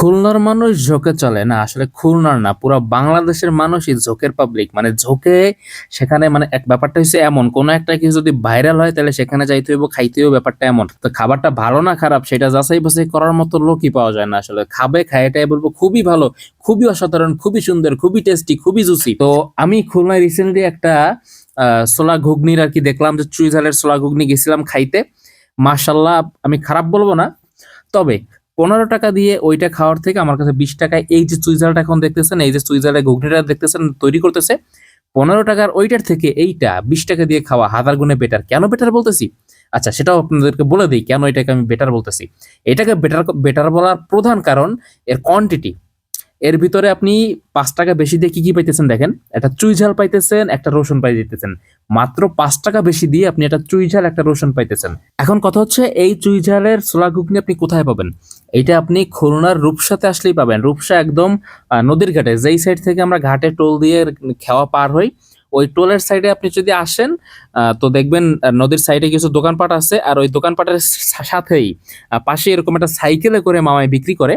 খুলনার মানুষ ঝোঁকে চলে না, আসলে খুলনার না, পুরো বাংলাদেশের মানুষই ঝোঁকের পাবলিক। মানে ঝোঁকে সেখানে, মানে এক ব্যাপারটা হচ্ছে এমন, কোনো একটা কিছু যদি ভাইরাল হয় তাহলে সেখানে যাইতে হইব, খাইতে হইব, ব্যাপারটা এমন। তো খাবারটা ভালো না খারাপ সেটা যাচাই বাছাই করার মতো লোকই পাওয়া যায় না। আসলে খাবে, খায়, এটাই বলবো খুবই ভালো, খুবই অসাধারণ, খুবই সুন্দর, খুবই টেস্টি, খুবই জুসি। তো আমি খুলনায় রিসেন্টলি একটা ছোলা ঘুগনির আর কি দেখলাম, যে চুইঝালের ছোলা ঘুগনি গেছিলাম খাইতে। মাশাল্লাহ, আমি খারাপ বলবো না। তবে 15 টাকা দিয়ে ওইটা খাওয়ার থেকে আমার কাছে 20 টাকায় এই যে চুইঝালটা এখন দেখতেছেন, এই যে চুইঝালের ঘুগনিটা দেখতেছেন তৈরি করতেছে, 15 টাকার ওইটার থেকে এইটা 20 টাকা দিয়ে খাওয়া হাজার গুণে বেটার। কেন বেটার বলতেছি, আচ্ছা সেটাও আপনাদেরকে বলে দিই কেন এটাকে আমি বেটার বলতেছি। এটাকে বেটার বেটার বলার প্রধান কারণ এর কোয়ান্টিটি। এর ভিতরে আপনি 5 টাকা বেশি দিয়ে কি কি পাইতেছেন দেখেন, একটা চুই ঝাল পাইতেছেন, একটা রসুন পাই দিতেছেন। মাত্র 5 টাকা বেশি দিয়ে আপনি একটা চুই ঝাল, একটা রসুন পাইতেছেন। এখন কথা হচ্ছে, এই চুই ঝালের ছোলা ঘুগনি আপনি কোথায় পাবেন? এটা আপনি খুলনার রূপসাতে আসলেই পাবেন। রূপসা একদম নদীর ঘাটে, যেই সাইড থেকে আমরা ঘাটে টোল দিয়ে খেওয়া পার হই, ওই টোলের সাইডে আপনি যদি আসেন, তো দেখবেন নদীর সাইডে কিছু দোকানপাট আছে, আর ওই দোকানপাটের সাথেই পাশে এরকম একটা সাইকেলে করে মামায় বিক্রি করে।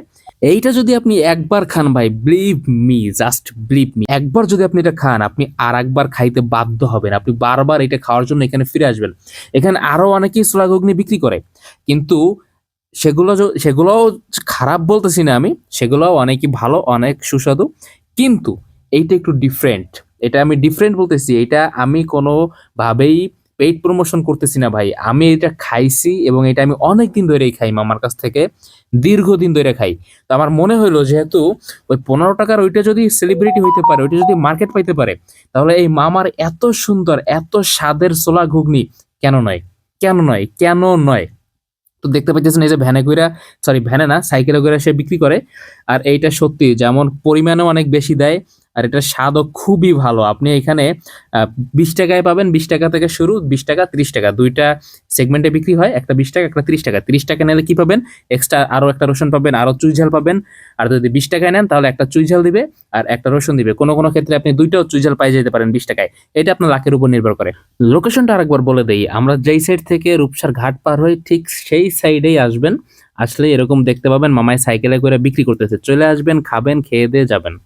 এইটা যদি আপনি একবার খান ভাই, believe me, just believe me, একবার যদি আপনি এটা খান, আপনি আর একবার খাইতে বাধ্য হবেন। আপনি বারবার এটা খাওয়ার জন্য এখানে ফিরে আসবেন। এখানে আরো অনেকেই ছোলা ঘুগনি বিক্রি করে, কিন্তু সেগুলোও খারাপ বলতেছি না আমি, সেগুলোও অনেকই ভালো, অনেক সুস্বাদু। কিন্তু এইটা একটু ডিফারেন্ট। এটা আমি ডিফারেন্ট বলতেছি, এটা আমি কোনোভাবেই পেইড প্রমোশন করতেছি না ভাই। আমি এটা খাইছি এবং এটা আমি অনেক দিন ধরেই খাই, মামার কাছ থেকে দীর্ঘদিন ধরে খাই। তো আমার মনে হইলো, যেহেতু ওই 15 টাকার ওইটা যদি সেলিব্রিটি হইতে পারে, ওইটা যদি মার্কেট পাইতে পারে, তাহলে এই মামার এত সুন্দর, এত স্বাদের ছোলা ঘুগনি কেন নয়, কেন নয়, কেন নয়? তো দেখতে পাচ্ছেন এই যে ভ্যানে কইরা, সরি ভ্যানে না, সাইকেলে করে সে বিক্রি করে। আর এইটা সত্যি যেমন পরিমাণও অনেক বেশি দেয়, আর এটার স্বাদও খুবই ভালো। আপনি এখানে 20 টাকায় পাবেন, 20 টাকা থেকে শুরু, 20 টাকা, 30 টাকা, দুইটা সেগমেন্টে বিক্রি হয়, একটা 20 টাকা, একটা 30 টাকা। 30 টাকা নিলে কি পাবেন? এক্সট্রা আরো একটা রসুন পাবেন, আরো চুই ঝাল পাবেন। আর যদি 20 টাকায় নেন তাহলে একটা চুই ঝাল দিবে আর একটা রসুন দিবে। কোনো কোনো ক্ষেত্রে আপনি দুইটাও চুই ঝাল পাই যেতে পারেন 20 টাকায়। এটা আপনার লাকের উপর নির্ভর করে। লোকেশনটা আরেকবার বলে দেই, আমরা যেই সাইড থেকে রূপসার ঘাট পার হই ঠিক সেই সাইডেই আসবেন। আসলে এরকম দেখতে পাবেন মামায় সাইকেলে করে বিক্রি করতেছে, চলে আসবেন, খাবেন, খেয়ে দিয়ে যাবেন।